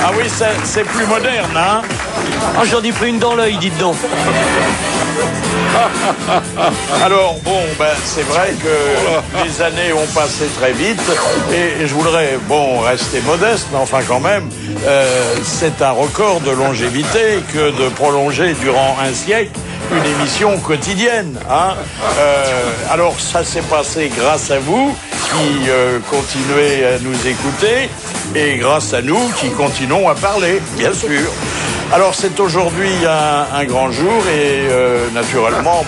Ah oui, c'est plus moderne, hein. Ah, j'en ai pris une dans l'œil, dites donc. Alors bon, c'est vrai que les années ont passé très vite et je voudrais, rester modeste, mais enfin quand même, c'est un record de longévité que de prolonger durant un siècle une émission quotidienne, hein. Alors ça s'est passé grâce à vous qui continuez à nous écouter et grâce à nous qui continuons à parler, bien sûr. Alors c'est aujourd'hui un grand jour et naturellement,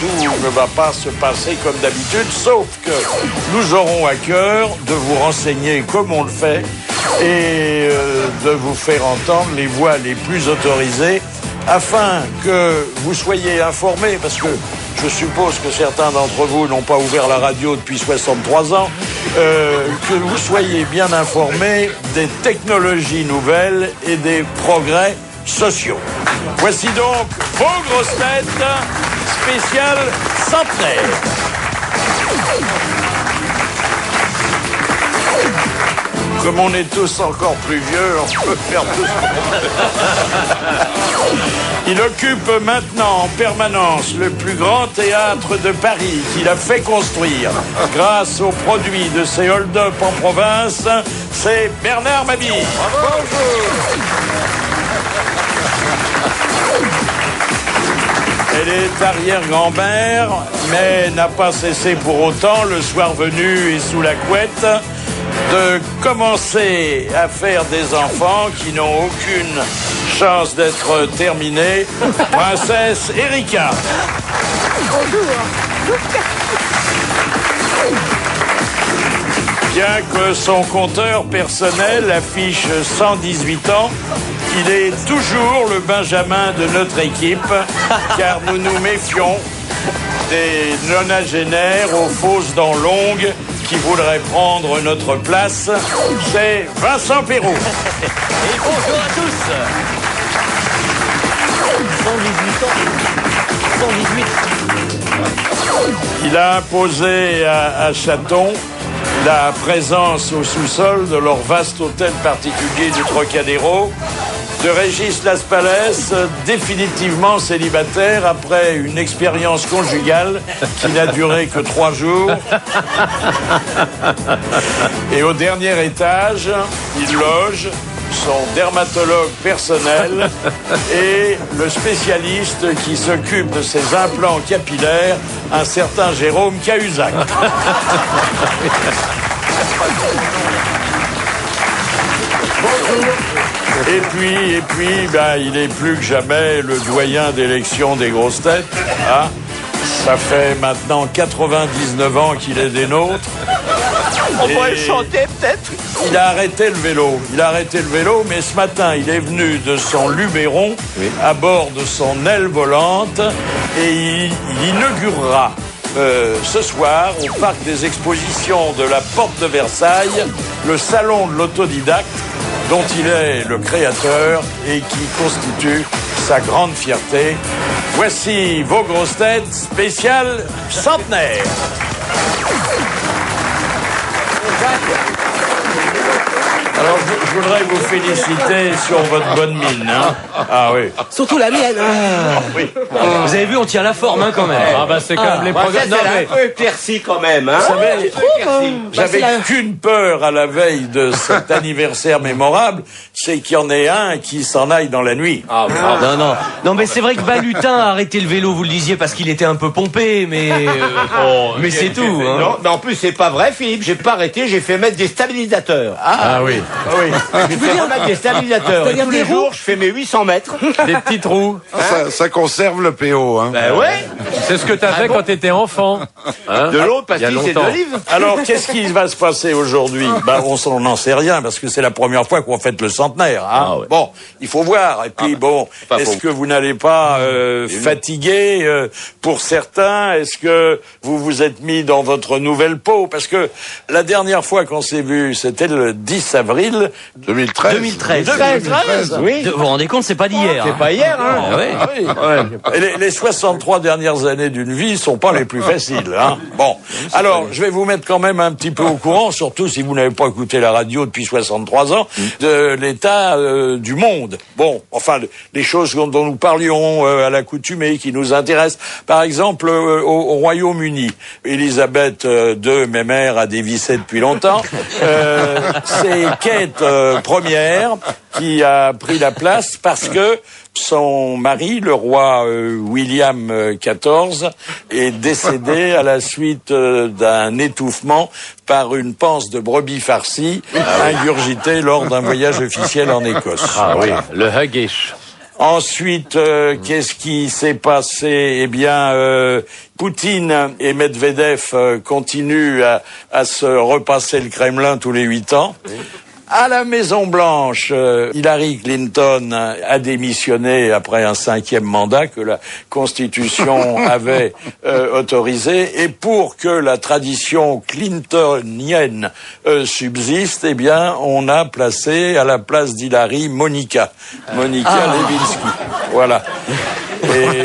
tout ne va pas se passer comme d'habitude, sauf que nous aurons à cœur de vous renseigner comme on le fait et de vous faire entendre les voix les plus autorisées afin que vous soyez informés, parce que je suppose que certains d'entre vous n'ont pas ouvert la radio depuis 63 ans, que vous soyez bien informés des technologies nouvelles et des progrès sociaux. Voici donc vos grosses têtes spéciales centenaire. Comme on est tous encore plus vieux, on peut faire tout ce qu'on veut. Il occupe maintenant en permanence le plus grand théâtre de Paris qu'il a fait construire. Grâce aux produits de ses hold-up en province, c'est Bernard Mabille. Bonjour. Elle est arrière-grand-mère, mais n'a pas cessé pour autant, le soir venu et sous la couette, de commencer à faire des enfants qui n'ont aucune chance d'être terminés. Princesse Erika. Bonjour. Bien que son compteur personnel affiche 118 ans, il est toujours le Benjamin de notre équipe, car nous nous méfions des nonagénaires aux fausses dents longues qui voudraient prendre notre place. C'est Vincent Perrault. Et bonjour à tous. 118 ans. 118. Il a imposé à Chaton la présence au sous-sol de leur vaste hôtel particulier du Trocadéro, de Régis Laspalès, définitivement célibataire après une expérience conjugale qui n'a duré que 3 jours. Et au dernier étage, il loge son dermatologue personnel et le spécialiste qui s'occupe de ses implants capillaires, un certain Jérôme Cahuzac. Et puis, il est plus que jamais le doyen d'élection des grosses têtes. Hein. Ça fait maintenant 99 ans qu'il est des nôtres. On va le chanter peut-être. Il a arrêté le vélo. Mais ce matin, il est venu de son Luberon à bord de son aile volante et il inaugurera ce soir au parc des expositions de la Porte de Versailles le salon de l'autodidacte dont il est le créateur et qui constitue sa grande fierté. Voici vos grosses têtes spéciales centenaire. Alors, je voudrais vous féliciter sur votre bonne mine. Hein. Ah oui. Surtout la mienne. Ah. Oui. Vous avez vu, on tient la forme quand même. C'est quand même les programmes. Non, mais un peu éclairci quand même. Hein. Vous savez, j'avais qu'une peur à la veille de cet anniversaire mémorable, c'est qu'il y en ait un qui s'en aille dans la nuit. Non, mais c'est vrai que Balutin a arrêté le vélo, vous le disiez, parce qu'il était un peu pompé, mais mais c'est tout. Hein. Non, mais en plus c'est pas vrai, Philippe. J'ai pas arrêté, j'ai fait mettre des stabilisateurs. Ah oui. J'ai fait remettre des stabilisateurs. Et tous les jours, je fais mes 800 mètres. Des petits trous. Ça conserve le PO, hein. Ben ouais. C'est ce que t'as fait quand t'étais enfant. Hein, de l'eau, parce il y a que c'est longtemps. d'olive. Alors, qu'est-ce qui va se passer aujourd'hui? On n'en sait rien, parce que c'est la première fois qu'on fête le centenaire. Hein. Ah ouais. Bon, il faut voir. Et puis, est-ce que vous n'allez pas fatiguer pour certains? Est-ce que vous vous êtes mis dans votre nouvelle peau? Parce que la dernière fois qu'on s'est vu, c'était le 10 avril 2013. 2013. 2013, oui. Vous vous rendez compte, c'est pas d'hier. C'est pas hier, hein. Ah ouais. Ah oui. Et les 63 dernières années d'une vie sont pas les plus faciles. Hein. Bon, alors je vais vous mettre quand même un petit peu au courant, surtout si vous n'avez pas écouté la radio depuis 63 ans, de l'état du monde. Bon, enfin, les choses dont nous parlions à l'accoutumée, qui nous intéressent. Par exemple, au Royaume-Uni, Elisabeth II, mémère, a dévissé depuis longtemps. C'est Kate première qui a pris la place parce que son mari, le roi William XIV, est décédé à la suite d'un étouffement par une panse de brebis farcie ingurgitée lors d'un voyage officiel en Écosse. Ah oui, Voilà. le huggish. Ensuite, qu'est-ce qui s'est passé? Eh bien, Poutine et Medvedev continuent à se repasser le Kremlin tous les 8 ans. À la Maison-Blanche, Hillary Clinton a démissionné après un 5e mandat que la Constitution avait autorisé. Et pour que la tradition clintonienne subsiste, eh bien, on a placé à la place d'Hillary Monica Lewinsky. Voilà. Et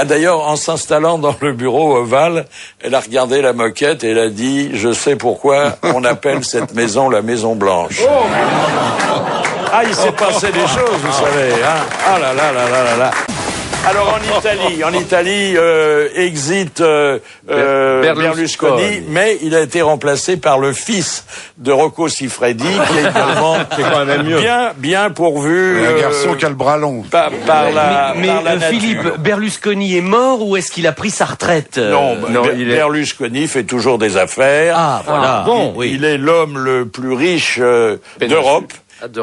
d'ailleurs, en s'installant dans le bureau ovale, elle a regardé la moquette et elle a dit « Je sais pourquoi on appelle cette maison la Maison Blanche. » Ah, il s'est passé des choses, vous savez. Hein. Ah là là là là là là. Alors en Italie, exit Berlusconi, mais il a été remplacé par le fils de Rocco Siffredi, qui est également quand même mieux. bien pourvu. Un garçon qui a le bras long. Par la nature. Philippe, Berlusconi est mort ou est-ce qu'il a pris sa retraite? Non, Berlusconi fait toujours des affaires. Ah, voilà. Bon, oui. il est l'homme le plus riche d'Europe.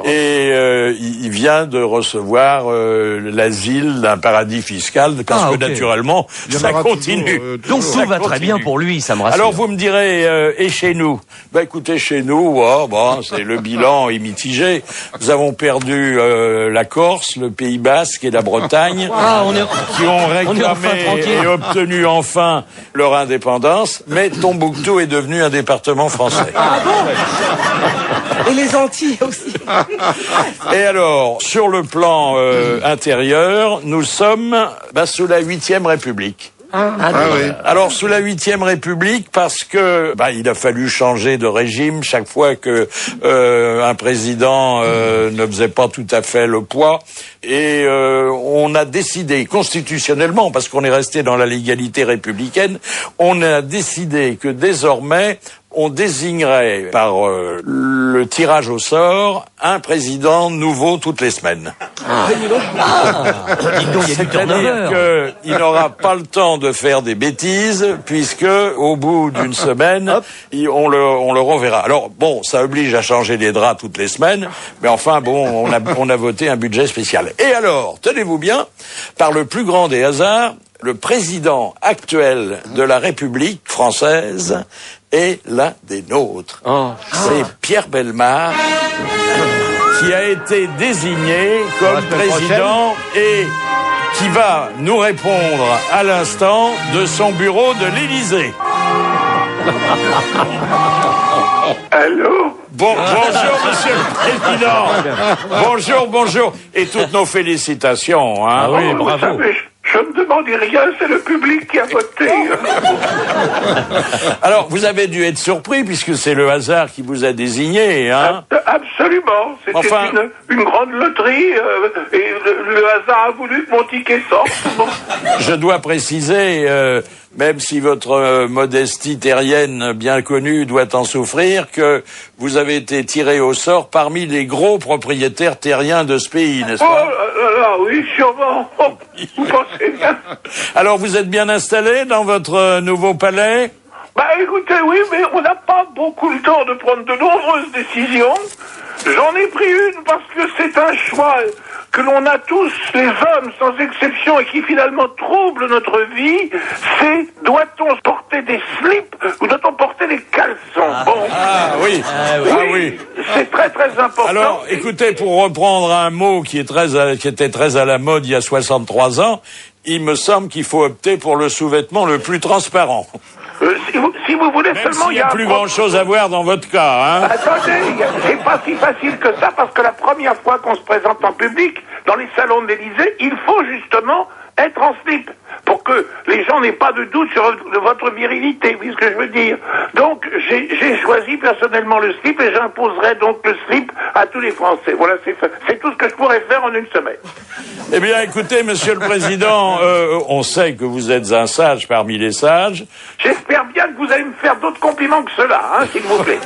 Et il vient de recevoir l'asile d'un paradis fiscal, parce que naturellement, ça continue. Donc tout va très bien pour lui, ça me rassure. Alors vous me direz, et chez nous? Bah écoutez, chez nous, c'est le bilan est mitigé. Nous avons perdu la Corse, le Pays Basque et la Bretagne, qui ont réclamé et obtenu enfin leur indépendance, mais Tombouctou est devenu un département français. Ah bon? Et les Antilles aussi. Et alors, sur le plan intérieur, nous sommes sous la 8e République. Oui. Alors sous la 8e République parce que il a fallu changer de régime chaque fois que un président ne faisait pas tout à fait le poids et on a décidé constitutionnellement, parce qu'on est resté dans la légalité républicaine, on a décidé que désormais on désignerait par le tirage au sort un président nouveau toutes les semaines. C'est-à-dire qu'il n'aura pas le temps de faire des bêtises, puisque au bout d'une semaine, on le reverra. Alors bon, ça oblige à changer les draps toutes les semaines, mais enfin bon, on a voté un budget spécial. Et alors, tenez-vous bien, par le plus grand des hasards, le président actuel de la République française est l'un des nôtres. C'est Pierre Bellemare qui a été désigné comme président et qui va nous répondre à l'instant de son bureau de l'Élysée. Allô? Bonjour, monsieur le président. Bonjour. Et toutes nos félicitations. Hein. Ah oui, bravo. Vous savez, je ne demandais rien, c'est le public qui a voté. Alors, vous avez dû être surpris puisque c'est le hasard qui vous a désigné, hein? Absolument. C'était une grande loterie et le hasard a voulu que mon ticket sorte. Bon. Je dois préciser, même si votre modestie terrienne bien connue doit en souffrir, que vous avez été tiré au sort parmi les gros propriétaires terriens de ce pays, n'est-ce pas? Oui, sûrement. Vous pensez bien. Alors, vous êtes bien installé dans votre nouveau palais? Écoutez, oui, mais on n'a pas beaucoup le temps de prendre de nombreuses décisions. J'en ai pris une parce que c'est un choix que l'on a tous, les hommes, sans exception, et qui finalement trouble notre vie. C'est, doit-on porter des slips ou doit-on porter des caleçons? Oui. C'est très très important. Alors, écoutez, pour reprendre un mot qui était très à la mode il y a 63 ans, il me semble qu'il faut opter pour le sous-vêtement le plus transparent. Si si vous voulez Même seulement, s'il n'y a plus problème. grand-chose à voir dans votre cas, hein. Attendez, c'est pas si facile que ça, parce que la première fois qu'on se présente en public, dans les salons de l'Élysée, il faut justement être en slip, pour que les gens n'aient pas de doute sur votre virilité, oui, ce que je veux dire. Donc, j'ai choisi personnellement le slip, et j'imposerai donc le slip à tous les Français. Voilà, c'est tout ce que je pourrais faire en une semaine. Eh bien, écoutez, Monsieur le Président, on sait que vous êtes un sage parmi les sages. J'espère bien que vous allez me faire d'autres compliments que cela, hein, s'il vous plaît.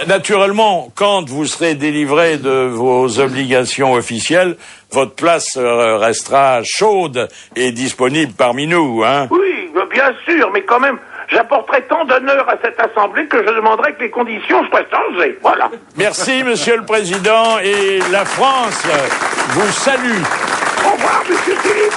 Naturellement, quand vous serez délivré de vos obligations officielles, votre place restera chaude et disponible parmi nous, hein. Oui, bien sûr, mais quand même, j'apporterai tant d'honneur à cette assemblée que je demanderai que les conditions soient changées. Voilà. Merci, Monsieur le Président, et la France vous salue. Au revoir, Monsieur Philippe.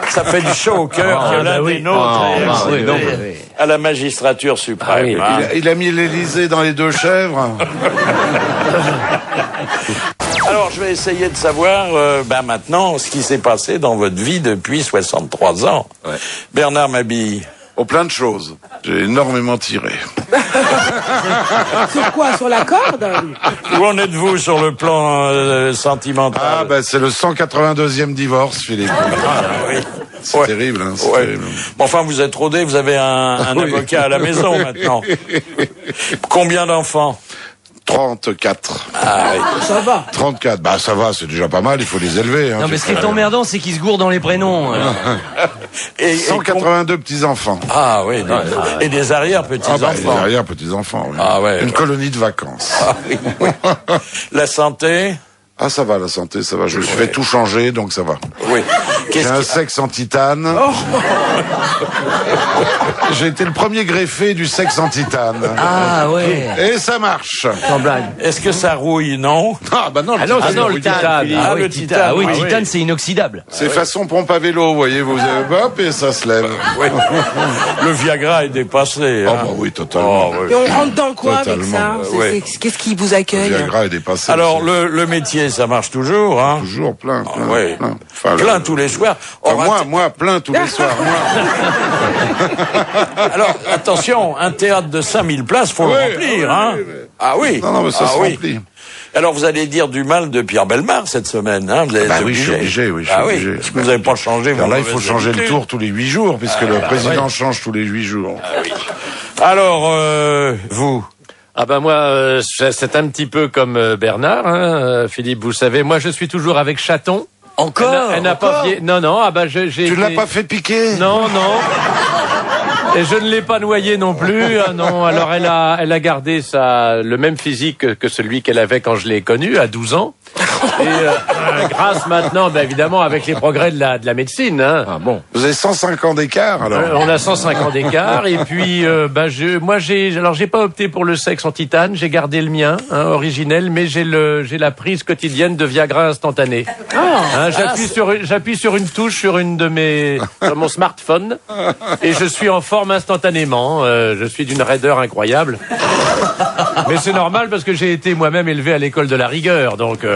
Ça fait du chaud au cœur que l'un des nôtres est accédé à la magistrature suprême. hein. Il a mis l'Élysée dans les deux chèvres. Alors, je vais essayer de savoir maintenant ce qui s'est passé dans votre vie depuis 63 ans. Ouais. Bernard Mabille. Oh, plein de choses. J'ai énormément tiré. Sur quoi? Sur la corde? Où en êtes-vous sur le plan sentimental? Ah, ben c'est le 182e divorce, Philippe. Oui. C'est Ouais. terrible, hein, c'est Ouais. terrible. Bon, enfin, vous êtes rodé, vous avez un Oui. avocat à la maison maintenant. Combien d'enfants? 34. Ah oui. Ça va. 34. Bah, ça va, c'est déjà pas mal, il faut les élever. Hein, Non mais ce qui est emmerdant, c'est qu'ils se gourent dans les prénoms. Et 182 petits-enfants. Ah oui, et des arrière-petits-enfants. Ah, bah, les arrière-petits-enfants, oui. Ah, ouais. Une colonie de vacances. Ah oui, oui. La santé? Ah, ça va, la santé, ça va. Je me suis fait tout changer, donc ça va. Oui. J'ai un sexe en titane. J'ai été le premier greffé du sexe en titane. Ah ouais. Et ça marche. Sans blague. Est-ce que ça rouille, non? Ah, bah non, le Ah non, titane, c'est non, oui. le titane. Ah, oui, le titane. titane, Ah oui, oui. titane, c'est inoxydable. C'est façon pompe à vélo, vous voyez, vous hop, et ça se lève. Oui. Le Viagra est dépassé. Oh, hein. bah oui, totalement. Oh, oui. Et on rentre dans quoi avec Totalement. ça? Ouais. Qu'est-ce qui vous Le accueille? Viagra est dépassé. Alors, aussi. le métier, ça marche toujours, hein? Toujours plein, Ah, plein, ouais. plein. Enfin, Plein tous les soirs. Enfin, moi, plein tous les soirs. Moi. Alors, attention, un théâtre de 5000 places, faut le Oui, remplir, oui, hein? oui, oui. Ah oui. Non, mais ça ah, se oui. remplit. Alors, vous allez dire du mal de Pierre Bellemare cette semaine, hein? Vous êtes Bah oui, je suis obligé, oui, je suis ah obligé. oui, parce que vous n'avez pas changé vos Alors là, il faut mauvaises changer le habitudes. tour tous les 8 jours, puisque le président change tous les 8 jours. Alors, vous? Ah ben moi, c'est un petit peu comme Bernard, hein, Philippe, vous savez, moi je suis toujours avec Chaton. Encore. Elle n'a pas vieilli. Non, non, ah ben j'ai Tu ne l'as pas fait piquer? Non, non. Et je ne l'ai pas noyé non plus. Ah non, alors elle a gardé le même physique que celui qu'elle avait quand je l'ai connue à 12 ans. Et grâce maintenant, ben évidemment, avec les progrès de la médecine. Hein. Ah bon. Vous avez 105 ans d'écart, alors? On a 105 ans d'écart et puis j'ai pas opté pour le sexe en titane, j'ai gardé le mien originel, mais j'ai la prise quotidienne de Viagra instantané. J'appuie sur une touche sur mon smartphone et je suis en forme instantanément. Je suis d'une raideur incroyable. Mais c'est normal parce que j'ai été moi-même élevé à l'école de la rigueur, donc. Et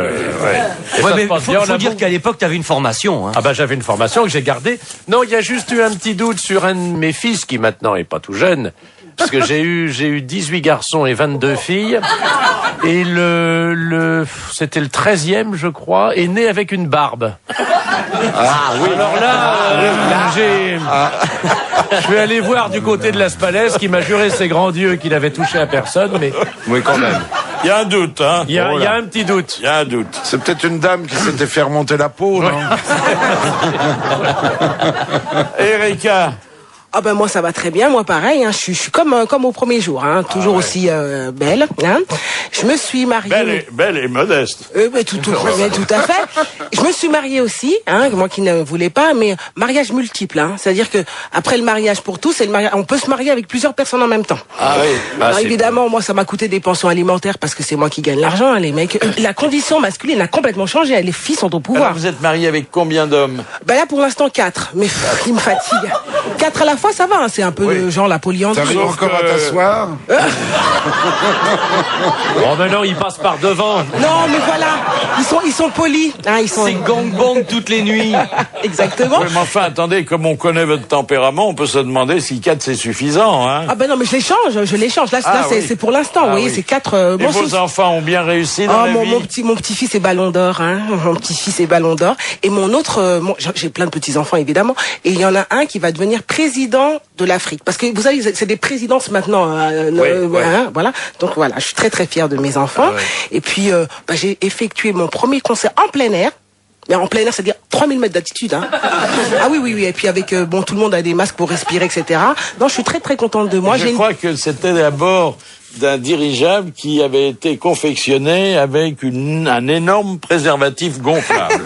Ouais, ça mais se passe faut, bien. On faut a dire bon- qu'à l'époque, t'avais une formation. Hein. Ah bah j'avais une formation que j'ai gardée. Non, il y a juste eu un petit doute sur un de mes fils qui maintenant est pas tout jeune. Parce que j'ai eu 18 garçons et 22 filles. Et c'était le 13e, je crois, est né avec une barbe. Ah oui. Alors là, je vais aller voir du côté de Las Palais, qui m'a juré ses grands dieux qu'il avait touché à personne, mais Oui, quand même. Il y a un doute, hein? il y a un petit doute. Il y a un doute. C'est peut-être une dame qui s'était fait remonter la peau, non? Erika, Ah ben moi ça va très bien, moi pareil, hein, je suis comme au premier jour, hein, toujours aussi belle. Hein. Je me suis mariée. belle et modeste. Mais tout à fait. Je me suis mariée aussi, hein, moi qui ne voulais pas, mais mariage multiple, hein, c'est-à-dire que après le mariage pour tous, c'est le mariage, on peut se marier avec plusieurs personnes en même temps. Ah oui. Alors évidemment, moi ça m'a coûté des pensions alimentaires parce que c'est moi qui gagne l'argent, hein, les mecs. La condition masculine a complètement changé, les filles sont au pouvoir. Alors, vous êtes marié avec combien d'hommes? Ben là pour l'instant 4, mais il me fatigue. 4 à la fois fois, ça va. Hein, c'est un peu genre la polyandrie. T'arrives encore à t'asseoir? Oh, mais non, il passe par devant. Non, mais voilà, ils sont polis. Hein, ils sont... C'est gangbang toutes les nuits. Exactement. Oui, mais enfin, attendez, comme on connaît votre tempérament, on peut se demander si 4 c'est suffisant. Hein. Ah ben non, mais je les change. Là, oui. c'est pour l'instant. Vous voyez, oui. c'est 4. Et vos enfants ont bien réussi dans la vie? Mon petit-fils est Ballon d'Or. Hein. Mon petit-fils est Ballon d'Or. Et mon autre, j'ai plein de petits-enfants évidemment. Et il y en a un qui va devenir président de l'Afrique. Parce que vous savez, c'est des présidences maintenant. Hein, voilà. Donc voilà, je suis très très fière de mes enfants. Et puis, j'ai effectué mon premier concert en plein air. Mais en plein air, c'est-à-dire 3000 mètres d'altitude. Hein. Ah oui. Et puis avec, tout le monde a des masques pour respirer, etc. Non, je suis très très contente de moi. Je crois que c'était à bord d'un dirigeable qui avait été confectionné avec un énorme préservatif gonflable.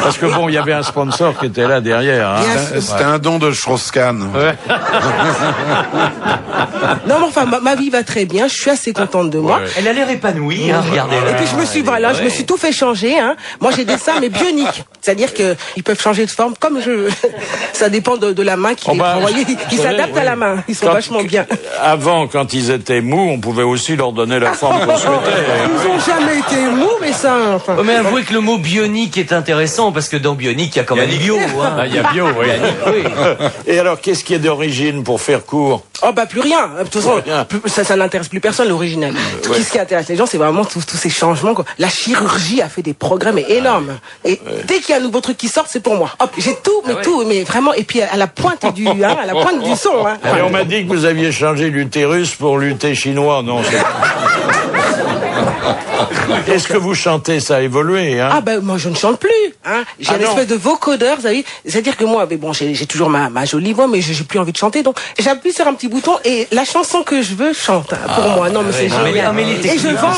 Parce que il y avait un sponsor qui était là derrière. Hein. C'était un don de Strauss-Kahn. Ouais. Non, mais enfin, ma vie va très bien. Je suis assez contente de moi. Elle a l'air épanouie, hein, regardez-la. Et puis je me suis tout fait changer. Hein. Moi, j'ai des seins mais bioniques, c'est-à-dire que ils peuvent changer de forme comme je. Ça dépend de la main qui les prend. Vous voyez, ils s'adaptent à la main. Ils sont vachement bien. Avant, quand ils étaient mous, on pouvait aussi leur donner la forme qu'on souhaitait. Ils ont jamais été mous, mais ça. Enfin. Mais avouez que le mot bionique est intéressant parce que dans bionique, il y a quand même bio. Hein. Ah, il y a bio, oui. Oui. Et alors, qu'est-ce qui est d'origine pour faire court? Oh plus rien. De toute façon, ça n'intéresse plus personne l'original. Ce qui intéresse les gens, c'est vraiment tous ces changements. Quoi. La chirurgie a fait des progrès mais énormes. Et dès qu'il y a un nouveau truc qui sort, c'est pour moi. Hop, j'ai tout, mais vraiment. Et puis à la pointe du son. Hein. Et on m'a dit que vous aviez changé l'utérus pour lutter chinois, non? Est-ce que vous chantez? Ça a évolué, hein? Ah moi je ne chante plus. Hein. J'ai une espèce de vocodeur, vous savez. C'est-à-dire que moi, j'ai toujours ma jolie voix, mais j'ai plus envie de chanter. Donc j'appuie sur un petit bouton et la chanson que je veux chante pour moi. Non, mais c'est génial. Et je vends.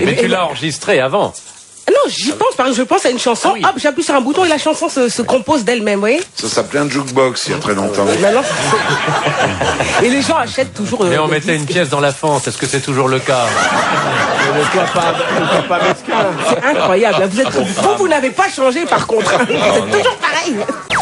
Mais tu l'as enregistré avant. Non, j'y pense, parce que je pense à une chanson, hop, j'appuie sur un bouton et la chanson se compose d'elle-même, vous voyez? Ça s'appelait un jukebox il y a très longtemps. Maintenant, et les gens achètent toujours. Mais on mettait une pièce dans la fente, est-ce que c'est toujours le cas? C'est incroyable. Vous n'avez pas changé par contre. C'est toujours pareil.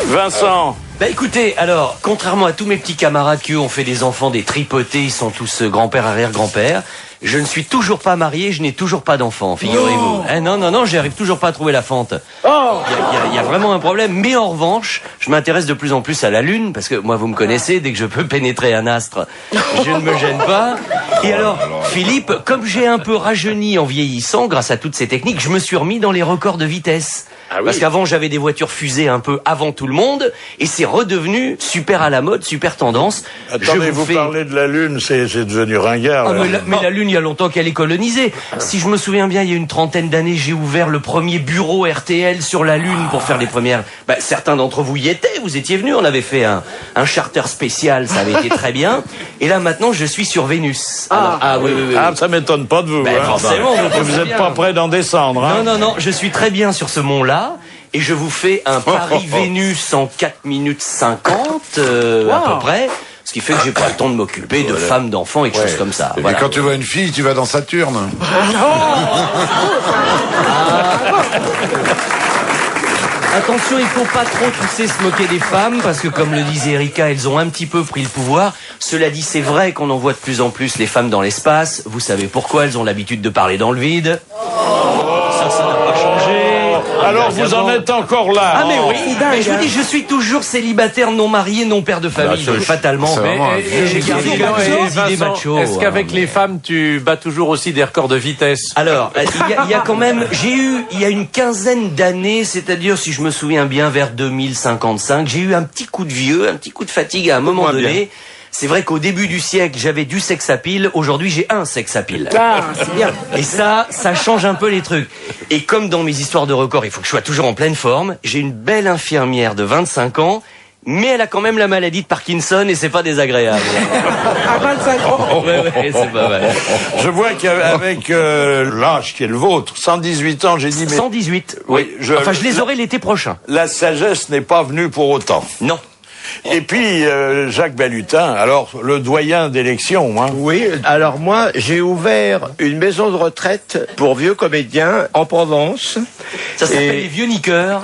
Vincent. Écoutez, alors, contrairement à tous mes petits camarades qui eux ont fait des enfants, des tripotés, ils sont tous grand-père, arrière-grand-père. Je ne suis toujours pas marié, je n'ai toujours pas d'enfant, figurez-vous. Non, j'y arrive toujours pas à trouver la fente. Il y a vraiment un problème. Mais en revanche, je m'intéresse de plus en plus à la Lune, parce que moi, vous me connaissez, dès que je peux pénétrer un astre, je ne me gêne pas. Et alors, Philippe, comme j'ai un peu rajeuni en vieillissant, grâce à toutes ces techniques, je me suis remis dans les records de vitesse. Parce qu'avant, j'avais des voitures fusées un peu avant tout le monde, et c'est redevenu super à la mode, super tendance. Attendez, vous parlez de la Lune, c'est devenu ringard. Mais la Lune, il y a longtemps qu'elle est colonisée. Si je me souviens bien, il y a une trentaine d'années, j'ai ouvert le premier bureau RTL sur la Lune pour faire les premières... certains d'entre vous y étaient, vous étiez venus, on avait fait un charter spécial, ça avait été très bien. Et là, maintenant, je suis sur Vénus. Oui. Ça m'étonne pas de vous. Forcément. Vous n'êtes pas prêt d'en descendre. Hein. Non, je suis très bien sur ce mont-là. Et je vous fais un Paris-Vénus en 4 minutes 50, à peu près. Ce qui fait que j'ai pas le temps de m'occuper de femmes, d'enfants et de choses comme ça. Et puis quand tu vois une fille, tu vas dans Saturne. Attention, il faut pas trop, se moquer des femmes, parce que comme le disait Erika, elles ont un petit peu pris le pouvoir. Cela dit, c'est vrai qu'on en voit de plus en plus les femmes dans l'espace. Vous savez pourquoi? Elles ont l'habitude de parler dans le vide. Ça n'a pas changé. Alors vous en êtes encore là. Ah mais oui, mais je vous dis, je suis toujours célibataire, non marié, non père de famille, donc fatalement. J'ai gardé les machos. Est-ce qu'avec les femmes, tu bats toujours aussi des records de vitesse? Alors, il y a quand même, il y a une quinzaine d'années, c'est-à-dire, si je me souviens bien, vers 2055, j'ai eu un petit coup de vieux, un petit coup de fatigue à un moment donné. C'est vrai qu'au début du siècle, j'avais du sex appeal. Aujourd'hui, j'ai un sex appeal. C'est bien. Et ça change un peu les trucs. Et comme dans mes histoires de records, il faut que je sois toujours en pleine forme. J'ai une belle infirmière de 25 ans, mais elle a quand même la maladie de Parkinson et c'est pas désagréable. À 25 ans. Ouais, c'est pas mal. Je vois qu'avec l'âge qui est le vôtre, 118 ans, j'ai dit... Mais 118, oui. Je les aurai l'été prochain. La sagesse n'est pas venue pour autant. Non. Et puis, Jacques Balutin, alors, le doyen d'élection, hein. Oui, alors moi, j'ai ouvert une maison de retraite pour vieux comédiens en Provence. Ça s'appelle les vieux niqueurs.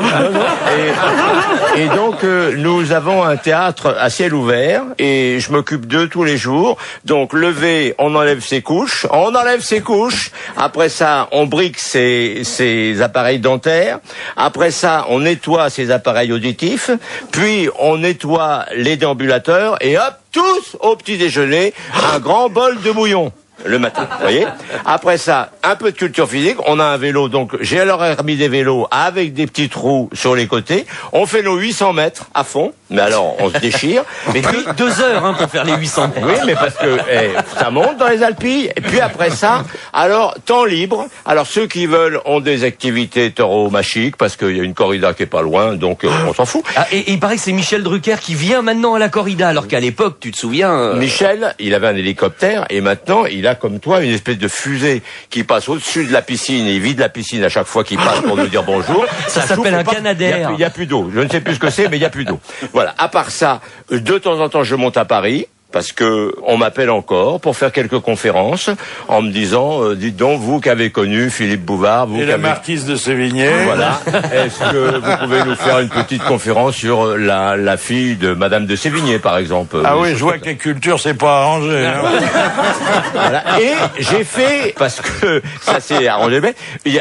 Et donc, nous avons un théâtre à ciel ouvert et je m'occupe d'eux tous les jours. Donc, levé, on enlève ses couches. Après ça, on brique ses appareils dentaires. Après ça, on nettoie ses appareils auditifs. Puis, on nettoie les déambulateurs et hop, tous au petit déjeuner, un grand bol de bouillon. Le matin, vous voyez. Après ça, un peu de culture physique. On a un vélo, donc j'ai alors mis des vélos avec des petits trous sur les côtés. On fait nos 800 mètres à fond. Mais alors, on se déchire. Mais 2 heures hein, pour faire les 800 mètres. Oui, mais parce que ça monte dans les Alpilles. Et puis après ça, alors, temps libre. Alors, ceux qui veulent ont des activités tauromachiques parce qu'il y a une corrida qui est pas loin, donc on s'en fout. Ah, et il paraît que c'est Michel Drucker qui vient maintenant à la corrida, alors qu'à l'époque, tu te souviens... Michel, il avait un hélicoptère et maintenant, il a comme toi une espèce de fusée qui passe au-dessus de la piscine et il vide la piscine à chaque fois qu'il passe pour nous dire bonjour. Ça s'appelle un Canadair. Il n'y a plus d'eau. Je ne sais plus ce que c'est, mais il n'y a plus d'eau. Voilà. À part ça, de temps en temps, je monte à Paris. Parce que on m'appelle encore pour faire quelques conférences en me disant dites donc vous qui avez connu Philippe Bouvard, vous et la marquise de Sévigné. Voilà. Est-ce que vous pouvez nous faire une petite conférence sur la fille de Madame de Sévigné par exemple? Ah oui, je vois que les cultures c'est pas arrangé. Hein. Voilà. Et j'ai fait parce que ça s'est arrangé.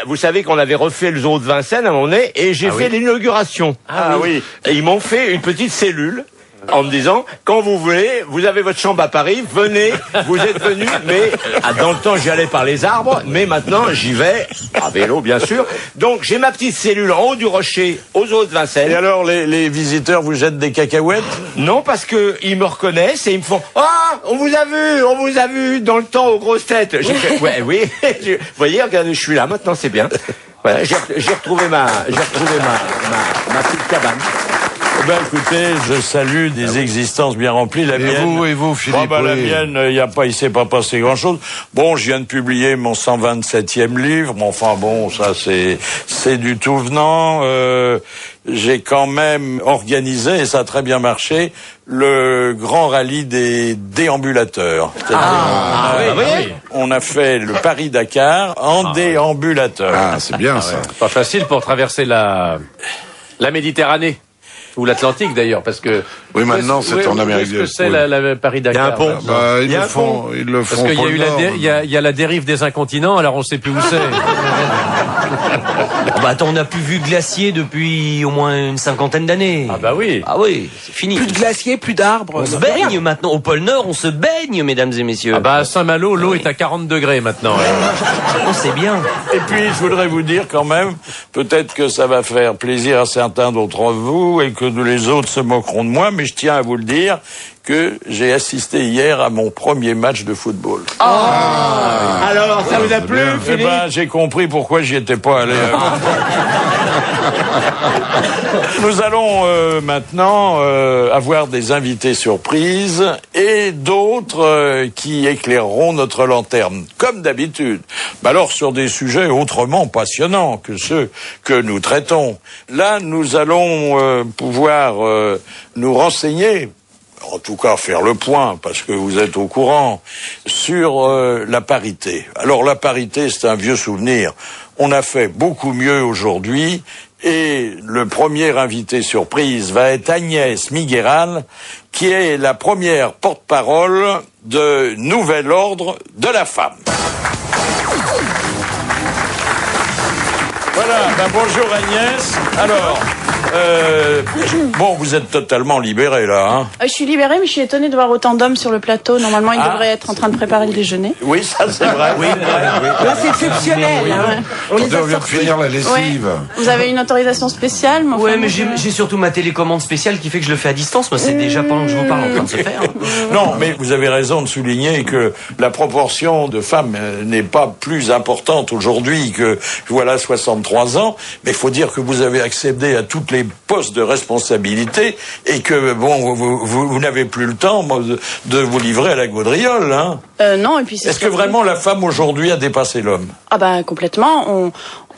Vous savez qu'on avait refait le zoo de Vincennes à un moment donné et j'ai fait l'inauguration. Ah oui. Et ils m'ont fait une petite cellule. En me disant, quand vous voulez, vous avez votre chambre à Paris, venez, vous êtes venus, mais dans le temps j'y allais par les arbres, mais maintenant j'y vais, à vélo bien sûr. Donc j'ai ma petite cellule en haut du rocher, aux eaux de Vincennes. Et alors les visiteurs vous jettent des cacahuètes? Non, parce que ils me reconnaissent et ils me font, ah, on vous a vu dans le temps aux grosses têtes. J'ai fait, ouais, oui, vous voyez, regardez, je suis là, maintenant c'est bien. Voilà, j'ai retrouvé ma petite cabane. Eh ben, écoutez, je salue des existences bien remplies. La mienne. Et vous, Philippe? La mienne, il s'est pas passé grand chose. Bon, je viens de publier mon 127e livre. Mais enfin bon, ça c'est du tout venant. J'ai quand même organisé, et ça a très bien marché, le grand rallye des déambulateurs. On a fait le Paris-Dakar en déambulateur. Ah, c'est bien ça. Pas facile pour traverser la Méditerranée. Ou l'Atlantique d'ailleurs, parce que... Oui, maintenant c'est en Amérique du Sud. C'est la Paris-Dakar. Il y a un pont. Ils le font. Parce qu'il y a eu il y a la dérive des incontinents, alors on sait plus où c'est. Attends, on n'a plus vu glacier depuis au moins une 50aine d'années. Ah bah oui. Ah oui, c'est fini. Plus de glaciers, plus d'arbres. On se baigne maintenant. Au pôle Nord, on se baigne, mesdames et messieurs. Ah bah à Saint-Malo, l'eau est à 40 degrés maintenant. On sait bien. Et puis, je voudrais vous dire quand même, peut-être que ça va faire plaisir à certains d'entre vous et que les autres se moqueront de moi, mais je tiens à vous le dire que j'ai assisté hier à mon premier match de football. Alors, ça vous a plu, Philippe? J'ai compris pourquoi j'y étais pas allé. Nous allons maintenant avoir des invités surprises et d'autres qui éclaireront notre lanterne, comme d'habitude. Alors sur des sujets autrement passionnants que ceux que nous traitons. Là, nous allons pouvoir nous renseigner, en tout cas faire le point, parce que vous êtes au courant, sur la parité. Alors la parité, c'est un vieux souvenir. On a fait beaucoup mieux aujourd'hui, et le premier invité surprise va être Agnès Migueral, qui est la première porte-parole de Nouvel Ordre de la Femme. Voilà, bonjour Agnès. Alors, bon, vous êtes totalement libérée là, hein? Je suis libérée, mais je suis étonnée de voir autant d'hommes sur le plateau. Normalement, ils devraient être en train de préparer le déjeuner. Oui, ça c'est vrai. Oui. Là, c'est exceptionnel. Hein. On vient de finir la lessive. Ouais. Vous avez une autorisation spéciale? Ouais, mais j'ai surtout ma télécommande spéciale qui fait que je le fais à distance. Moi, c'est déjà pendant que je vous parle en train de se faire. Non, mais vous avez raison de souligner que la proportion de femmes n'est pas plus importante aujourd'hui que, voilà, 63 ans. Mais il faut dire que vous avez accédé à toutes les postes de responsabilité et que, bon, vous n'avez plus le temps de vous livrer à la gaudriole, hein? Non, et puis Est-ce que vraiment la femme aujourd'hui a dépassé l'homme? Ah bah complètement.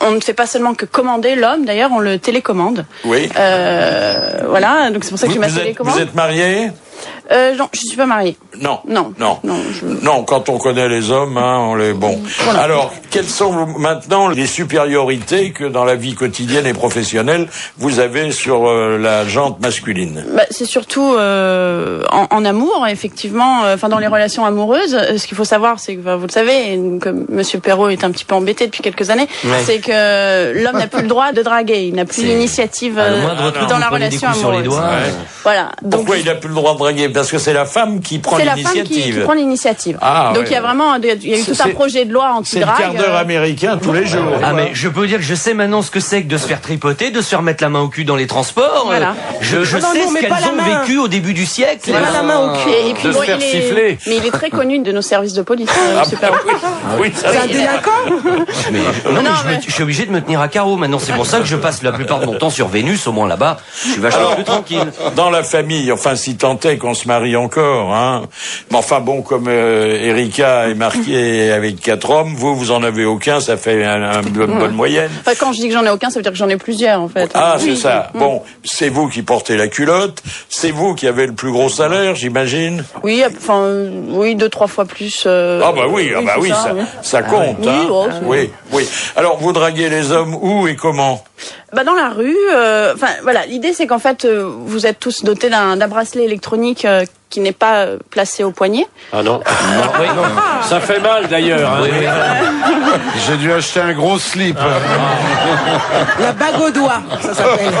on ne fait pas seulement que commander l'homme, d'ailleurs, on le télécommande. Oui. Voilà, donc c'est pour ça que j'ai ma télécommande. Vous êtes marié? Non, je suis pas mariée. Non. Non. Non. Non, Non, quand on connaît les hommes, hein, on les bon. Voilà. Alors, quelles sont maintenant les supériorités que dans la vie quotidienne et professionnelle vous avez sur la jante masculine? Bah, c'est surtout en amour, effectivement. Enfin, dans les relations amoureuses, ce qu'il faut savoir, c'est que vous le savez, et comme Monsieur Perrault est un petit peu embêté depuis quelques années, c'est que l'homme n'a plus le droit de draguer, il n'a plus l'initiative dans la relation amoureuse. Voilà. Donc, pourquoi il n'a plus le droit de draguer? Parce que c'est la femme qui prend l'initiative. C'est la femme qui prend l'initiative. Ah, donc il y a vraiment, il y a eu tout un projet de loi anti-drague. C'est le quart d'heure américain tous les jours. Ah mais je peux vous dire que je sais maintenant ce que c'est que de se faire tripoter, de se faire mettre la main au cul dans les transports. Voilà. Je sais ce qu'elles ont vécu au début du siècle. C'est pas la main au cul. Et puis de se faire siffler. Mais il est très connu de nos services de police. Monsieur Perrault. Oui, ça C'est un délinquant. Je suis obligé de me tenir à carreau maintenant. C'est pour ça que je passe la plupart de mon temps sur Vénus. Au moins là-bas, je suis vachement plus tranquille. Dans la famille, enfin si tant est qu'on se marie encore, hein. Mais enfin bon, comme Erika est mariée avec 4 hommes, vous en avez aucun, ça fait une bonne moyenne. Enfin, quand je dis que j'en ai aucun, ça veut dire que j'en ai plusieurs en fait. Ah, Oui. c'est ça. Bon, c'est vous qui portez la culotte, c'est vous qui avez le plus gros salaire, j'imagine. Oui, enfin, oui, 2-3 fois plus. Ah bah oui, ça compte. Oui, hein. oh, Oui. Alors vous draguez les hommes où et comment? Bah dans la rue. Enfin voilà, l'idée c'est qu'en fait vous êtes tous dotés d'un bracelet électronique qui n'est pas placé au poignet. Ah non. Ça fait mal d'ailleurs. Hein. J'ai dû acheter un gros slip. La bague au doigt, ça s'appelle.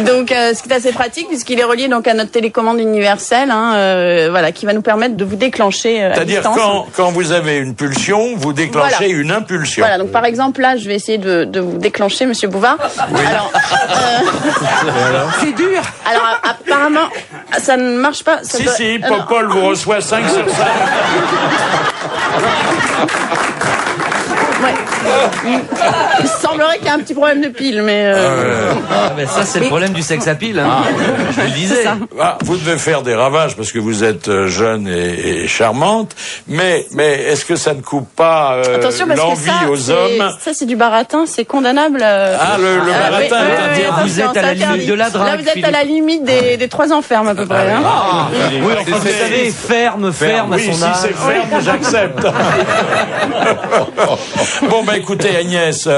Donc ce qui est assez pratique puisqu'il est relié donc à notre télécommande universelle, hein, voilà, qui va nous permettre de vous déclencher à C'est-à-dire distance. quand vous avez une pulsion, vous déclenchez une impulsion. Voilà, donc par exemple là, je vais essayer de vous déclencher, Monsieur Bouvard. Alors, C'est dur. alors apparemment, ça ne marche pas. Ça Si, doit- si, non. Popol vous reçoit 5 sur 5. Ouais. Il semblerait qu'il y a un petit problème de pile, mais. Ben ça c'est le problème du sexe à pile. Hein. Je le disais. Ah, vous devez faire des ravages parce que vous êtes jeune et charmante, mais est-ce que ça ne coupe pas Attention parce que l'envie aux hommes? ça c'est du baratin, c'est condamnable. Ah, le baratin, vous êtes à la limite de la drague, Là vous êtes Philippe. à la limite des 3 enfermes à peu près. Hein. Oui, enfin, vous savez, ferme à oui, son si âge. c'est ferme, j'accepte. Bon, ben écoutez Agnès,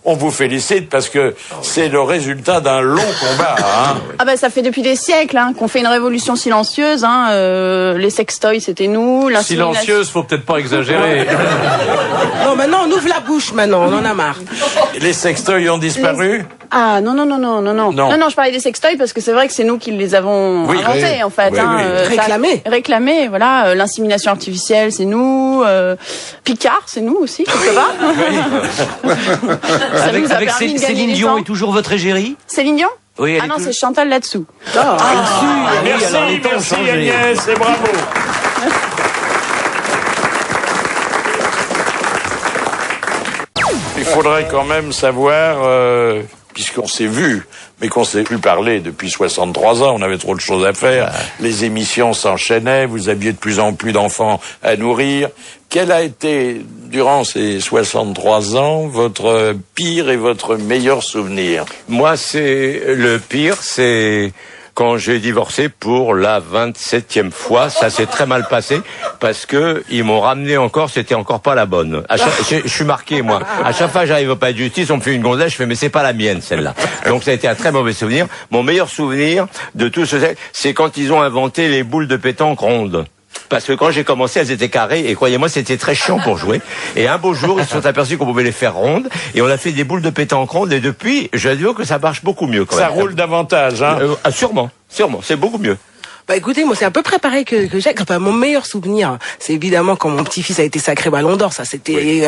on vous félicite parce que c'est le résultat d'un long combat. Hein. Ah bah ça fait depuis des siècles hein, qu'on fait une révolution silencieuse. Hein, les sextoys c'était nous. Silencieuse, faut peut-être pas exagérer. Non, maintenant on ouvre la bouche, maintenant, on en a marre. Les sextoys ont disparu? Ah non, je parlais des sextoys parce que c'est vrai que c'est nous qui les avons inventés en fait. Oui, hein, oui. Réclamés, voilà. L'insémination artificielle, c'est nous. Picard, c'est nous aussi, quelque part. Ça nous a Avec permis de gagner Céline du Dion temps. est toujours votre égérie? Céline Dion? Oui, elle Ah est non, toujours- c'est Chantal là-dessous. Merci, alors les temps ont merci changé. Agnès et bravo. Il faudrait quand même savoir, puisqu'on s'est vu, mais qu'on ne s'est plus parlé depuis 63 ans, on avait trop de choses à faire, les émissions s'enchaînaient, vous aviez de plus en plus d'enfants à nourrir. Quel a été, durant ces 63 ans, votre pire et votre meilleur souvenir? Moi, c'est le pire, c'est quand j'ai divorcé pour la 27e fois. Ça s'est très mal passé parce que ils m'ont ramené encore, c'était encore pas la bonne. Je suis marqué, moi. À chaque fois que j'arrive au palais de justice, on me fait une gonzesse, je fais mais c'est pas la mienne, celle-là. Donc ça a été un très mauvais souvenir. Mon meilleur souvenir de tout ce c'est quand ils ont inventé les boules de pétanque rondes. Parce que quand j'ai commencé, elles étaient carrées et croyez-moi, c'était très chiant pour jouer. Et un beau jour, ils se sont aperçus qu'on pouvait les faire rondes et on a fait des boules de pétanque rondes et depuis, je dois dire que ça marche beaucoup mieux quand Ça même. roule davantage, hein? Sûrement, c'est beaucoup mieux. Bah écoutez, moi c'est à peu près pareil que Jacques. Enfin, mon meilleur souvenir, c'est évidemment quand mon petit-fils a été sacré Ballon d'Or. Ça c'était,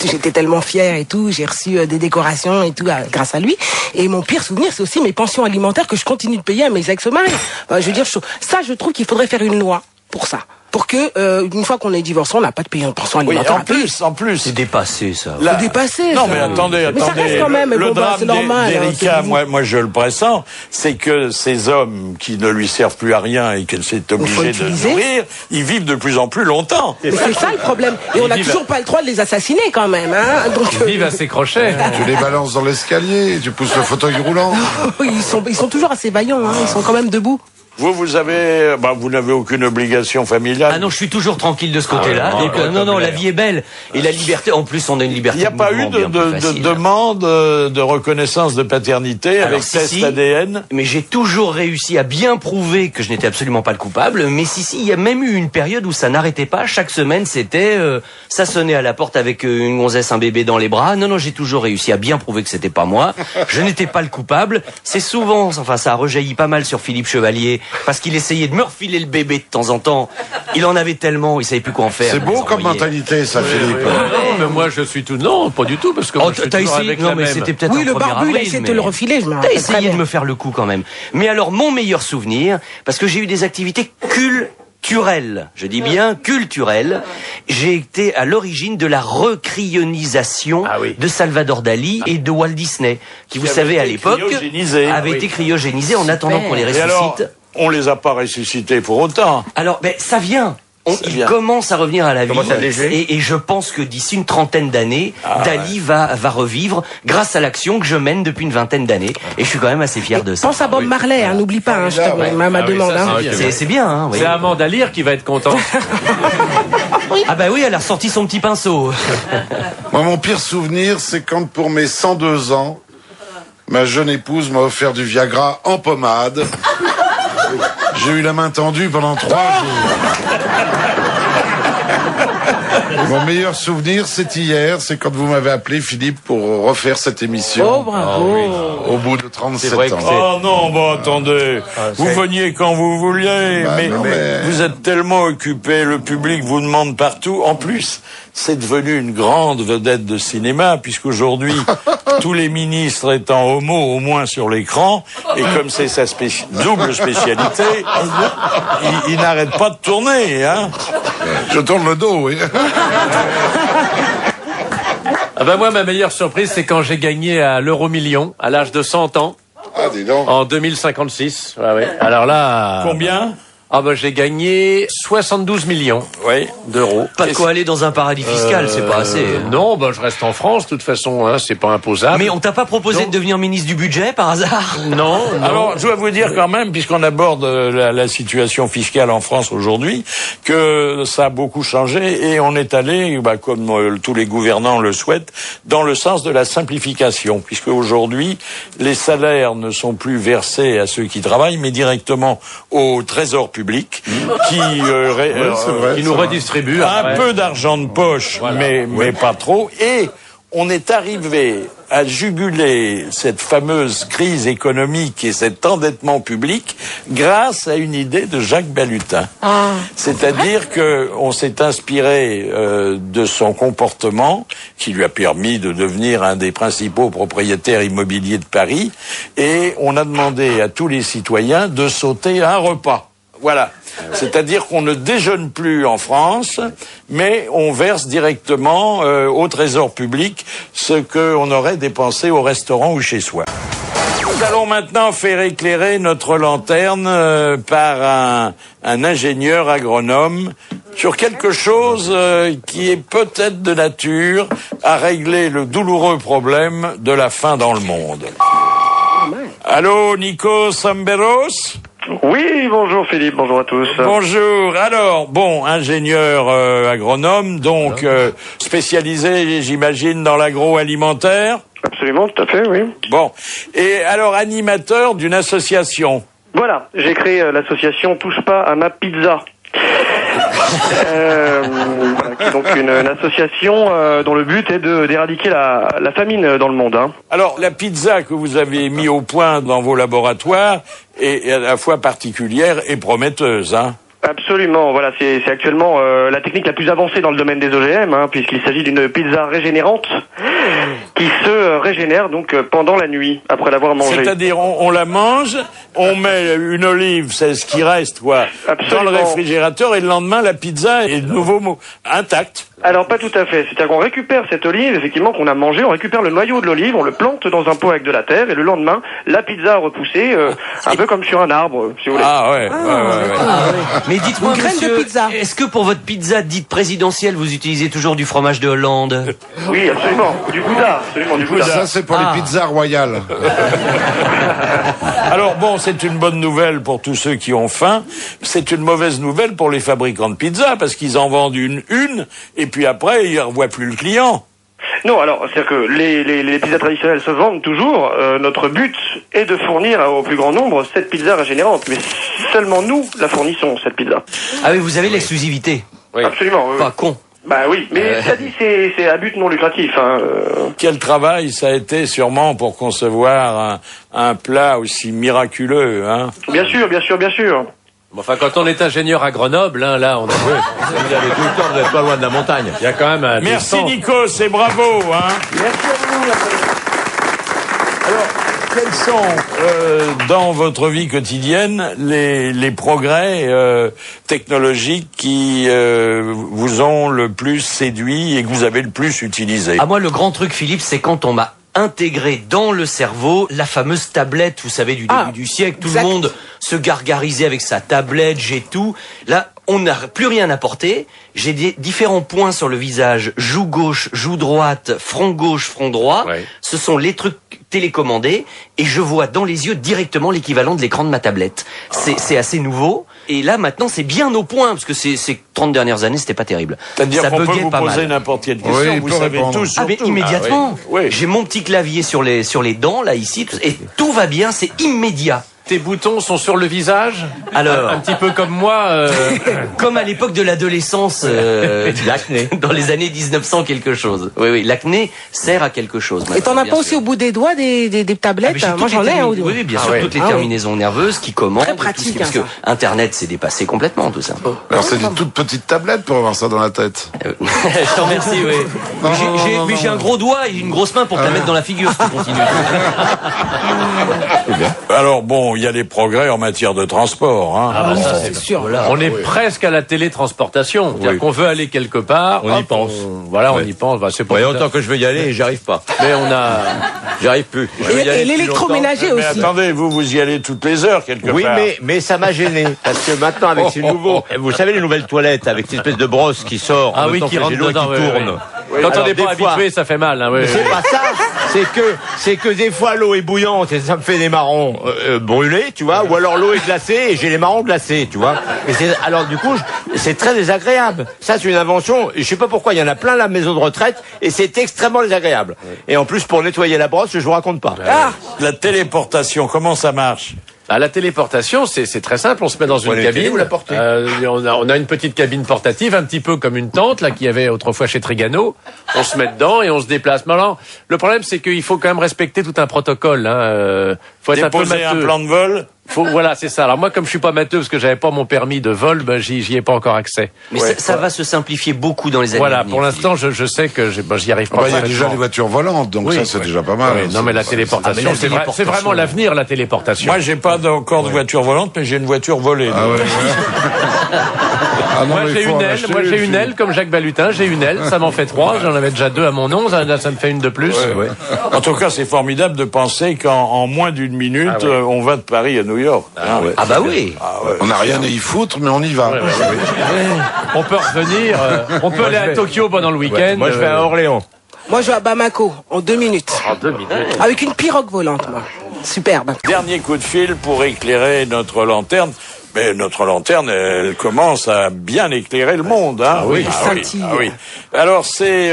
j'étais tellement fière et tout. J'ai reçu des décorations et tout grâce à lui. Et mon pire souvenir, c'est aussi mes pensions alimentaires que je continue de payer à mes ex-maris. Je veux dire, ça, je trouve qu'il faudrait faire une loi pour ça. pour que une fois qu'on est divorcé, on n'a pas de payer une pension Oui, alimentaire. en plus. C'est dépassé, ça. La- C'est dépassé. Non, ça. mais attendez. Mais ça reste quand même. Le Bon, bah, drame c'est normal. d'Erika, hein, moi, je le pressens, c'est que ces hommes qui ne lui servent plus à rien et qu'elle s'est obligée de utiliser. nourrir, ils vivent de plus en plus longtemps. Mais c'est ça le problème. Et on n'a toujours pas le droit de les assassiner quand même. Hein. Donc, Ils vivent à ses crochets. Tu les balances dans l'escalier, tu pousses le fauteuil roulant. ils sont toujours assez vaillants. Hein. Ils sont quand même debout. Vous n'avez aucune obligation familiale. Ah non, je suis toujours tranquille de ce côté-là. ouais, Donc, ouais, non, comme la l'air. vie est belle. Et la liberté, en plus, on a une liberté Il n'y a de pas eu mouvement bien plus de facile. demande de reconnaissance de paternité Alors, avec si, test si. ADN. Mais j'ai toujours réussi à bien prouver que je n'étais absolument pas le coupable. Mais si, il y a même eu une période où ça n'arrêtait pas. Chaque semaine, c'était, ça sonnait à la porte avec une gonzesse, un bébé dans les bras. Non, j'ai toujours réussi à bien prouver que c'était pas moi. Je n'étais pas le coupable. C'est souvent, enfin, ça a rejailli pas mal sur Philippe Chevalier parce qu'il essayait de me refiler le bébé de temps en temps. Il en avait tellement, il savait plus quoi en faire. C'est beau comme mentalité, ça, Philippe. Non, mais moi, je suis tout... Non, pas du tout, parce que moi, je suis t'as toujours essayé, avec non, la mais même. c'était peut-être Oui, un le 1er barbu, il a avril, essayé de mais- te le refiler. Je me T'as rappelle très essayé bien. de me faire le coup quand même. Mais alors, mon meilleur souvenir, parce que j'ai eu des activités culturelles, je dis bien culturelles, j'ai été à l'origine de la recrionisation Ah oui. de Salvador Dali et de Walt Disney, qui, vous avait savez, à été l'époque, cryogénisé. avait Oui. été cryogénisé en attendant qu'on les Et alors, ressuscite. on les a pas ressuscités pour autant. Alors, ça vient. Il vient. commence à revenir à la vie. Commence à léger. Et je pense que d'ici une trentaine d'années, Dali va revivre grâce à l'action que je mène depuis une vingtaine d'années. Et je suis quand même assez fier de ça. Pense à Bob Marley, hein, n'oublie pas, hein, je te ma Ah oui, demande. ça, Hein. c'est bien. C'est bien, hein, oui. C'est Amanda Lear qui va être contente. Ah bah oui, elle a ressorti son petit pinceau. Moi, mon pire souvenir, c'est quand, pour mes 102 ans, ma jeune épouse m'a offert du Viagra en pommade. J'ai eu la main tendue pendant 3 jours. Mon meilleur souvenir, c'est hier, c'est quand vous m'avez appelé, Philippe, pour refaire cette émission. Oh, bravo. Au bout de 37 vrai que ans. Oh non, bon attendez, vous veniez quand vous vouliez, Bah, mais, non, mais- vous êtes tellement occupé, le public vous demande partout. En plus, c'est devenu une grande vedette de cinéma, puisqu'aujourd'hui, tous les ministres étant homo, au moins sur l'écran, et comme c'est sa double spécialité, il n'arrête pas de tourner, hein. Je tourne le dos, oui. Ah ben moi, ma meilleure surprise, c'est quand j'ai gagné à l'euro-million, à l'âge de 100 ans, Ah, dis donc. en 2056. Ah ouais. Alors là... Combien? Ah ben j'ai gagné 72 millions Oui. d'euros. Pas de quoi aller dans un paradis fiscal, c'est pas assez. Non, ben je reste en France, de toute façon, hein, c'est pas imposable. Mais on t'a pas proposé de devenir ministre du budget par hasard? Non, non. Alors, je dois vous dire quand même, puisqu'on aborde la situation fiscale en France aujourd'hui, que ça a beaucoup changé et on est allé, comme tous les gouvernants le souhaitent, dans le sens de la simplification, puisque aujourd'hui, les salaires ne sont plus versés à ceux qui travaillent, mais directement au trésor public, qui c'est vrai. qui nous redistribue. un après. peu d'argent de poche, mais pas trop. Et on est arrivé à juguler cette fameuse crise économique et cet endettement public grâce à une idée de Jacques Balutin. C'est-à-dire que on s'est inspiré de son comportement qui lui a permis de devenir un des principaux propriétaires immobiliers de Paris et on a demandé à tous les citoyens de sauter un repas. Voilà. C'est-à-dire qu'on ne déjeune plus en France, mais on verse directement au trésor public ce qu'on aurait dépensé au restaurant ou chez soi. Nous allons maintenant faire éclairer notre lanterne par un ingénieur agronome sur quelque chose qui est peut-être de nature à régler le douloureux problème de la faim dans le monde. Allô, Nico Samberos? Oui, bonjour Philippe, bonjour à tous. Bonjour. Alors, bon, ingénieur agronome, donc spécialisé, j'imagine, dans l'agroalimentaire. Absolument, tout à fait, oui. Bon. Et alors, animateur d'une association. Voilà, j'ai créé l'association Touche pas à ma pizza. Qui est donc une association dont le but est d'éradiquer la famine dans le monde. Hein. Alors, la pizza que vous avez mis au point dans vos laboratoires est à la fois particulière et prometteuse, hein. Absolument, voilà, c'est actuellement la technique la plus avancée dans le domaine des OGM, hein, puisqu'il s'agit d'une pizza régénérante qui se régénère donc pendant la nuit après l'avoir mangée. C'est-à-dire on la mange, on met une olive, c'est ce qui reste quoi, dans le réfrigérateur et le lendemain la pizza est de nouveau intacte. Alors pas tout à fait, c'est-à-dire qu'on récupère cette olive effectivement qu'on a mangée, on récupère le noyau de l'olive, on le plante dans un pot avec de la terre et le lendemain la pizza a repoussé un peu comme sur un arbre si vous voulez. Ah ouais. Mais dites-moi Une graine monsieur, de pizza. est-ce que pour votre pizza dite présidentielle vous utilisez toujours du fromage de Hollande? Oui absolument, du gouda, absolument du gouda. Ça, c'est pour les pizzas royales. Alors bon, c'est une bonne nouvelle pour tous ceux qui ont faim. C'est une mauvaise nouvelle pour les fabricants de pizza parce qu'ils en vendent une et puis après ils ne revoient plus le client. Non, alors c'est-à-dire que les pizzas traditionnelles se vendent toujours. Notre but est de fournir au plus grand nombre cette pizza régénérante, mais seulement nous la fournissons cette pizza. Ah oui, vous avez l'exclusivité. Oui. Absolument. Oui, Pas con. Bah oui, mais ça dit c'est à but non lucratif. Quel travail ça a été sûrement pour concevoir un plat aussi miraculeux, hein. Bien sûr. Enfin, quand on est ingénieur à Grenoble, hein, là, on a... Vous avez tout le temps, vous n'êtes pas loin de la montagne. Il y a quand même un... Merci Nikos et bravo, hein. Merci à vous. Alors, quels sont dans votre vie quotidienne les progrès technologiques qui vous ont le plus séduit et que vous avez le plus utilisé? Ah moi le grand truc Philippe, c'est quand on m'a intégré dans le cerveau la fameuse tablette, vous savez, du début du siècle, tout le monde se gargarisait avec sa tablette, j'ai tout. Là, on n'a plus rien à porter. J'ai différents points sur le visage, joue gauche, joue droite, front gauche, front droit. Ouais. Ce sont les trucs télécommandés et je vois dans les yeux directement l'équivalent de l'écran de ma tablette. C'est assez nouveau. Et là, maintenant, c'est bien au point, parce que ces 30 dernières années, c'était pas terrible. C'est-à-dire qu'on peut vous poser n'importe quelle question, vous savez tout sur tout. Immédiatement. Ah, oui. J'ai mon petit clavier sur les dents, là, ici, et tout va bien, c'est immédiat. Tes boutons sont sur le visage? Alors, un petit peu comme moi. Comme à l'époque de l'adolescence, l'acné, dans les années 1900 quelque chose. Oui, l'acné sert à quelque chose. Et t'en as pas aussi au bout des doigts des tablettes? Moi j'en ai. Oui, bien sûr, toutes les terminaisons nerveuses qui commandent. Très pratique. Parce que Internet s'est dépassé complètement tout ça. Alors c'est des toutes petites tablettes pour avoir ça dans la tête. Je t'en remercie, oui. Mais j'ai un gros doigt et une grosse main pour te la mettre dans la figure si tu continues. Alors bon, il y a des progrès en matière de transport. Hein. Ah bah ça, c'est sûr. Voilà. On est presque à la télétransportation. C'est-à-dire qu'on veut aller quelque part. On y pense. On y pense. Bah, c'est pas autant que je veux y aller et j'y arrive pas. Mais j'arrive plus. Et l'électroménager aussi. Mais attendez, vous y allez toutes les heures quelque part. Oui, mais ça m'a gêné. Parce que maintenant, avec ces nouveaux... Vous savez, les nouvelles toilettes, avec cette espèce de brosse qui sort, en même temps qui rentre dedans, qui tourne. Oui. Quand on n'est pas habitué, ça fait mal. Hein, c'est pas ça. C'est que des fois, l'eau est bouillante et ça me fait des marrons brûlés, tu vois, ou alors l'eau est glacée et j'ai les marrons glacés, tu vois. Alors du coup, c'est très désagréable. Ça, c'est une invention. Je sais pas pourquoi, il y en a plein à la maison de retraite et c'est extrêmement désagréable. Et en plus, pour nettoyer la brosse, je vous raconte pas. La téléportation, comment ça marche? La téléportation, c'est très simple. On se met dans une cabine. On a une petite cabine portative, un petit peu comme une tente là qu'il y avait autrefois chez Trigano. On se met dedans et on se déplace. Mais alors, le problème, c'est qu'il faut quand même respecter tout un protocole. Faut être déposer un plan de vol. Voilà, c'est ça. Alors moi, comme je suis pas matheux, parce que j'avais pas mon permis de vol, j'y ai pas encore accès. Mais ça va se simplifier beaucoup dans les années à venir. Pour l'instant, je sais que j'y arrive pas. Il y a déjà les voitures volantes, donc ça c'est déjà pas mal. Non, mais la téléportation, c'est vraiment l'avenir, la téléportation. Moi, j'ai pas encore de voiture volante, mais j'ai une voiture volée. Moi, j'ai une aile, comme Jacques Balutin, j'ai une aile, ça m'en fait 3, j'en avais déjà 2 à mon nom, ça me fait une de plus. En tout cas, c'est formidable de penser qu'en moins d'une minute, on va de Paris à New York. Ah bah oui. On n'a rien à y foutre, mais on y va. On peut revenir, on peut aller à Tokyo pendant le week-end. Moi, je vais à Orléans. Moi, je vais à Bamako, en 2 minutes. Avec une pirogue volante, moi. Superbe. Dernier coup de fil pour éclairer notre lanterne. Mais notre lanterne, elle commence à bien éclairer le monde. Hein. Oui. Alors, c'est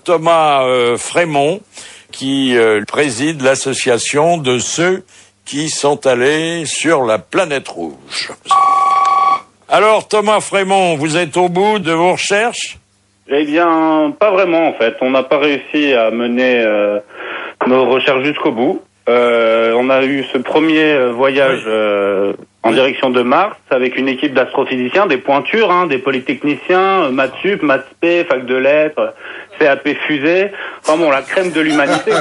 Thomas Frémont qui préside l'association de ceux qui sont allés sur la planète rouge. Alors, Thomas Frémont, vous êtes au bout de vos recherches? Eh bien, pas vraiment en fait. On n'a pas réussi à mener nos recherches jusqu'au bout. On a eu ce premier voyage en direction de Mars avec une équipe d'astrophysiciens, des pointures, hein, des polytechniciens, maths sup, maths spé, fac de lettres, CAP fusée. Enfin bon, la crème de l'humanité.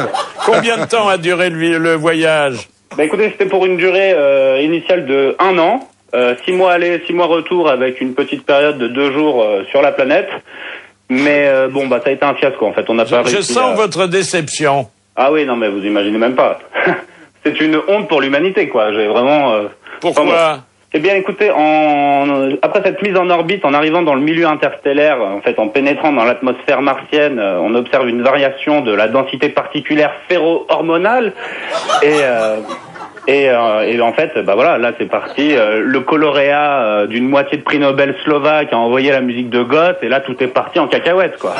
Combien de temps a duré le voyage? Bah écoutez, c'était pour une durée initiale de 1 an, 6 mois aller, 6 mois retour avec une petite période de 2 jours sur la planète. Mais bon, bah ça a été un fiasco en fait. On n'a pas réussi. Je sens votre déception. Ah oui, non mais vous imaginez même pas. C'est une honte pour l'humanité, quoi. J'ai vraiment. Pourquoi? Eh bien, écoutez, après cette mise en orbite, en arrivant dans le milieu interstellaire, en fait, en pénétrant dans l'atmosphère martienne, on observe une variation de la densité particulière ferro-hormonale et en fait, bah voilà, là c'est parti. Le coloréat d'une moitié de prix Nobel slovaque a envoyé la musique de Goethe et là tout est parti en cacahuète, quoi.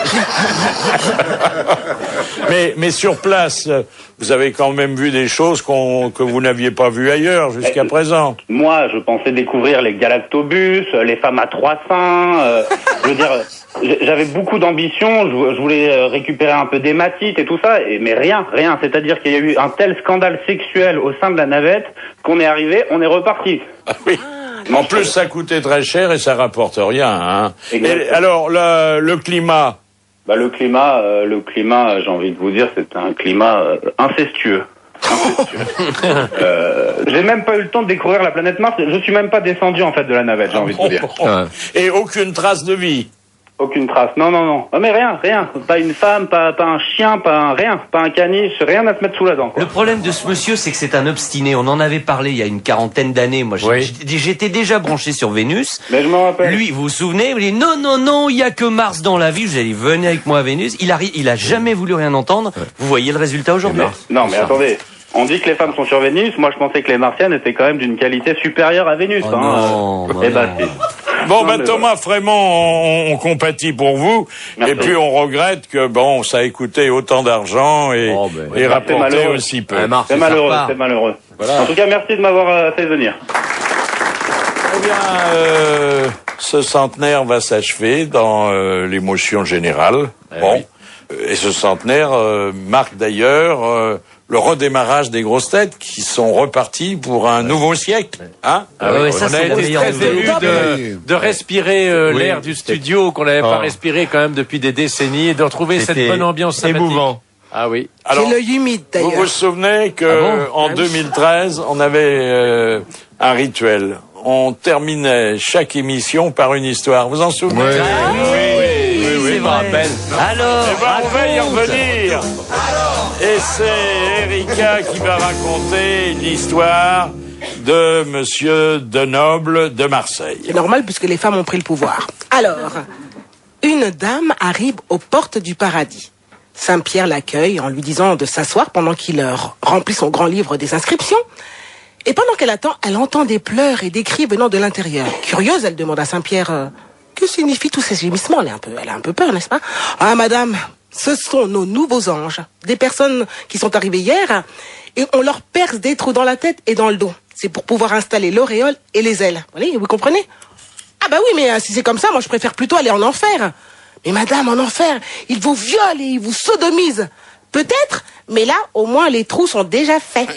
Mais sur place, vous avez quand même vu des choses que vous n'aviez pas vues ailleurs jusqu'à présent. Moi, je pensais découvrir les galactobus, les femmes à 3 seins. Je veux dire, j'avais beaucoup d'ambition. Je voulais récupérer un peu d'hématite et tout ça, mais rien. C'est-à-dire qu'il y a eu un tel scandale sexuel au sein de la navette qu'on est arrivé, on est reparti. Ah oui. En plus, ça coûtait très cher et ça rapporte rien. Hein. Et alors, le climat. Bah le climat, j'ai envie de vous dire, c'est un climat incestueux. J'ai même pas eu le temps de découvrir la planète Mars. Je suis même pas descendu en fait de la navette, j'ai envie de vous dire. Et aucune trace de vie. Aucune trace. Non. Ah, mais rien. Pas une femme, pas un chien, rien. Pas un caniche, rien à se mettre sous la dent, quoi. Le problème de ce monsieur, c'est que c'est un obstiné. On en avait parlé il y a une quarantaine d'années. Moi, j'étais déjà branché sur Vénus. Mais je m'en rappelle. Lui, vous vous souvenez? Il dit non, il y a que Mars dans la vie. Vous allez venez avec moi à Vénus. Il a jamais voulu rien entendre. Vous voyez le résultat aujourd'hui. Non, mais attendez. On dit que les femmes sont sur Vénus. Moi, je pensais que les Martiennes étaient quand même d'une qualité supérieure à Vénus. Oh non, eh ben, si. Bon, Thomas, vraiment, on compatit pour vous. Merci. Et puis, on regrette que, ça a coûté autant d'argent et rapporté aussi peu. C'est malheureux. Voilà. En tout cas, merci de m'avoir fait venir. Eh bien, ce centenaire va s'achever dans l'émotion générale. Et ce centenaire marque d'ailleurs le redémarrage des grosses têtes qui sont repartis pour un nouveau siècle. Hein? On a été très émus de respirer l'air du studio qu'on n'avait pas respiré quand même depuis des décennies et de retrouver cette bonne ambiance sympathique. Émouvant. Ah oui. Alors, j'ai l'œil humide d'ailleurs. Vous vous souvenez que en 2013, on avait un rituel. On terminait chaque émission par une histoire. Vous en souvenez? Oui, je me rappelle. Alors, on va y revenir. Et c'est Erika qui va raconter l'histoire de Monsieur Denoble de Marseille. C'est normal puisque les femmes ont pris le pouvoir. Alors, une dame arrive aux portes du paradis. Saint-Pierre l'accueille en lui disant de s'asseoir pendant qu'il remplit son grand livre des inscriptions. Et pendant qu'elle attend, elle entend des pleurs et des cris venant de l'intérieur. Curieuse, elle demande à Saint-Pierre que signifient tous ces gémissements. Elle a un peu peur, n'est-ce pas? Ah, madame, ce sont nos nouveaux anges, des personnes qui sont arrivées hier et on leur perce des trous dans la tête et dans le dos. C'est pour pouvoir installer l'auréole et les ailes. Vous comprenez? Ah bah oui, mais si c'est comme ça, moi je préfère plutôt aller en enfer. Mais madame, en enfer, ils vous violent et ils vous sodomisent. Peut-être, mais là, au moins, les trous sont déjà faits.